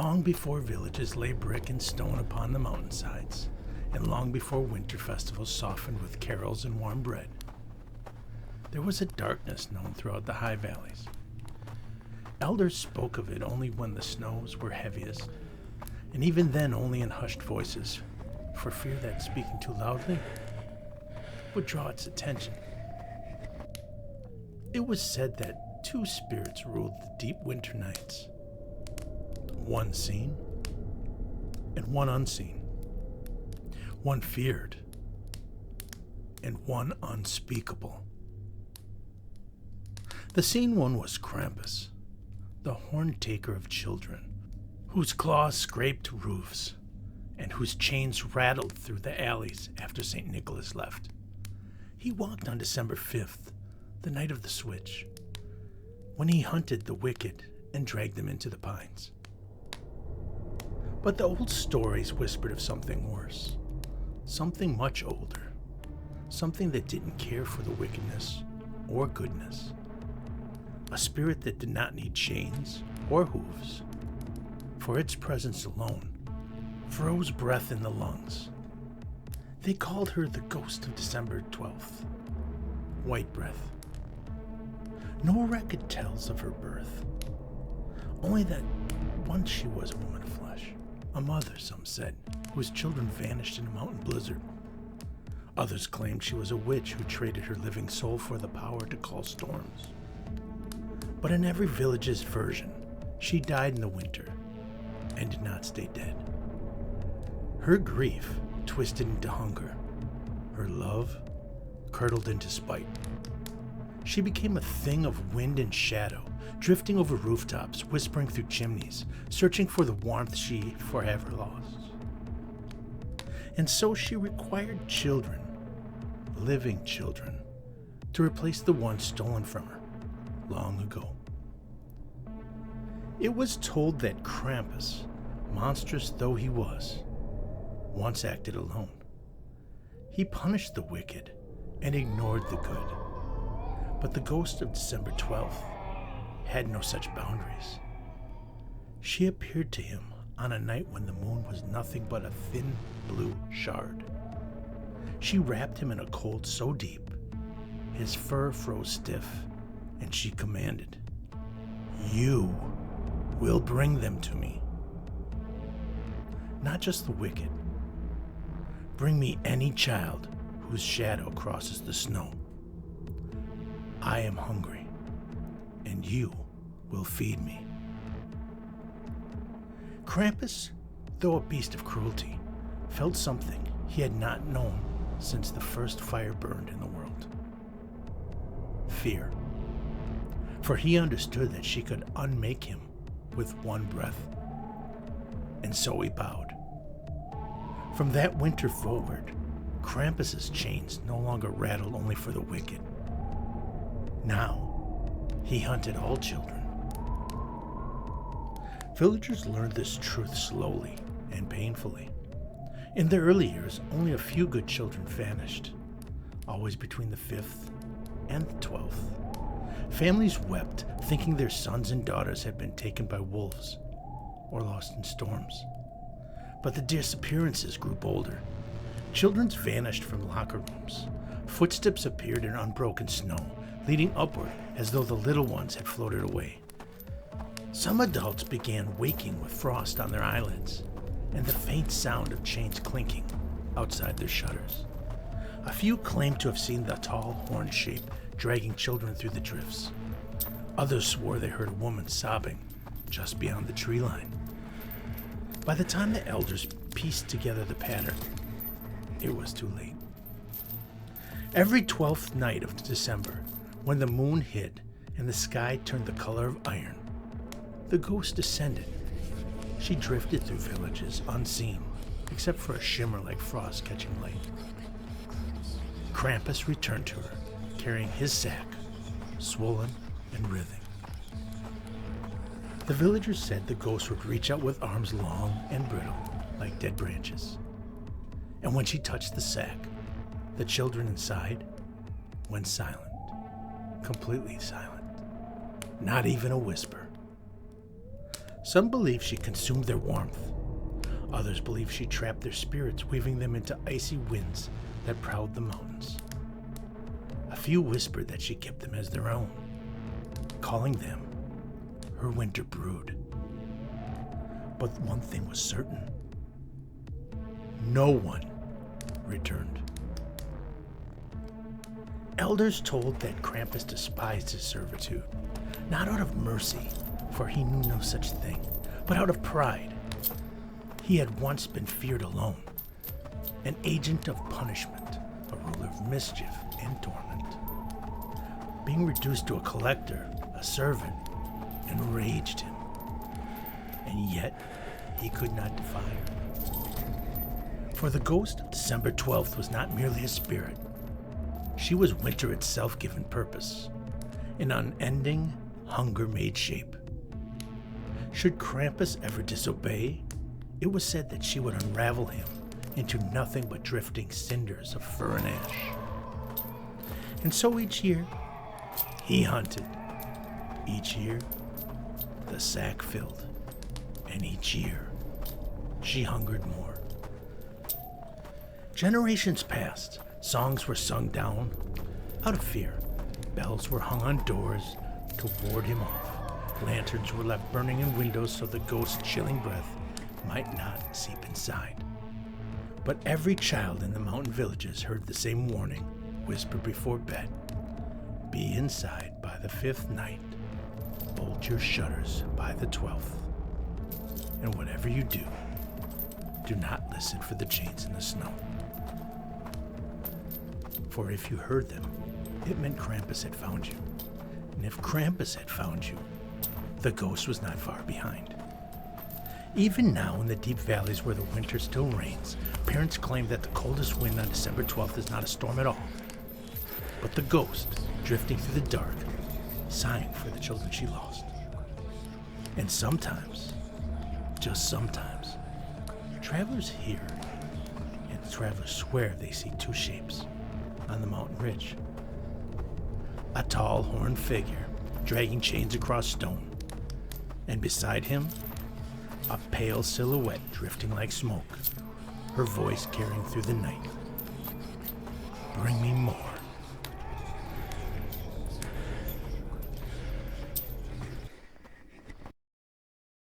Long before villages lay brick and stone upon the mountainsides, and long before winter festivals softened with carols and warm bread, there was a darkness known throughout the high valleys. Elders spoke of it only when the snows were heaviest, and even then only in hushed voices, for fear that speaking too loudly would draw its attention. It was said that two spirits ruled the deep winter nights, one seen and one unseen, one feared and one unspeakable. The seen one was Krampus, the horn taker of children, whose claws scraped roofs and whose chains rattled through the alleys after St. Nicholas left. He walked on December 5th, the night of the switch, when he hunted the wicked and dragged them into the pines. But the old stories whispered of something worse, something much older, something that didn't care for the wickedness or goodness, a spirit that did not need chains or hooves, for its presence alone froze breath in the lungs. They called her the ghost of December 12th, White Breath. No record tells of her birth, only that once she was a woman of flesh, a mother, some said, whose children vanished in a mountain blizzard. Others claimed she was a witch who traded her living soul for the power to call storms. But in every village's version, she died in the winter and did not stay dead. Her grief twisted into hunger, her love curdled into spite. She became a thing of wind and shadow, drifting over rooftops, whispering through chimneys, searching for the warmth she forever lost. And so she required children, living children, to replace the ones stolen from her long ago. It was told that Krampus, monstrous though he was, once acted alone. He punished the wicked and ignored the good. But the ghost of December 12th had no such boundaries. She appeared to him on a night when the moon was nothing but a thin blue shard. She wrapped him in a cold so deep, his fur froze stiff, and she commanded, "You will bring them to me. Not just the wicked. Bring me any child whose shadow crosses the snow. I am hungry, and you will feed me." Krampus, though a beast of cruelty, felt something he had not known since the first fire burned in the world. Fear. For he understood that she could unmake him with one breath. And so he bowed. From that winter forward, Krampus's chains no longer rattled only for the wicked. Now, he hunted all children. Villagers learned this truth slowly and painfully. In the early years, only a few good children vanished, always between the 5th and the 12th. Families wept, thinking their sons and daughters had been taken by wolves or lost in storms. But the disappearances grew bolder. Children vanished from locker rooms. Footsteps appeared in unbroken snow, leading upward as though the little ones had floated away. Some adults began waking with frost on their eyelids and the faint sound of chains clinking outside their shutters. A few claimed to have seen the tall horn shape dragging children through the drifts. Others swore they heard a woman sobbing just beyond the tree line. By the time the elders pieced together the pattern, it was too late. Every 12th night of December, when the moon hid and the sky turned the color of iron, the ghost descended. She drifted through villages unseen, except for a shimmer like frost catching light. Krampus returned to her, carrying his sack, swollen and writhing. The villagers said the ghost would reach out with arms long and brittle, like dead branches. And when she touched the sack, the children inside went silent, completely silent, not even a whisper. Some believe she consumed their warmth. Others believe she trapped their spirits, weaving them into icy winds that prowled the mountains. A few whispered that she kept them as their own, calling them her winter brood. But one thing was certain. No one returned. Elders told that Krampus despised his servitude, not out of mercy, for he knew no such thing, but out of pride. He had once been feared alone, an agent of punishment, a ruler of mischief and torment. Being reduced to a collector, a servant, enraged him, and yet he could not defy her. For the ghost of December 12th was not merely a spirit. She was winter itself given purpose, an unending, hunger-made shape. Should Krampus ever disobey, it was said that she would unravel him into nothing but drifting cinders of fur and ash. And so each year, he hunted. Each year, the sack filled. And each year, she hungered more. Generations passed. Songs were sung down out of fear. Bells were hung on doors to ward him off. Lanterns were left burning in windows so the ghost's chilling breath might not seep inside. But every child in the mountain villages heard the same warning whispered before bed. Be inside by the 5th night. Bolt your shutters by the 12th. And whatever you do, do not listen for the chains in the snow. For if you heard them, it meant Krampus had found you. And if Krampus had found you, the ghost was not far behind. Even now, in the deep valleys where the winter still reigns, parents claim that the coldest wind on December 12th is not a storm at all, but the ghost drifting through the dark, sighing for the children she lost. And sometimes, just sometimes, travelers hear, and travelers swear they see two shapes on the mountain ridge. A tall, horned figure dragging chains across stone, and beside him, a pale silhouette drifting like smoke, her voice carrying through the night. Bring me more.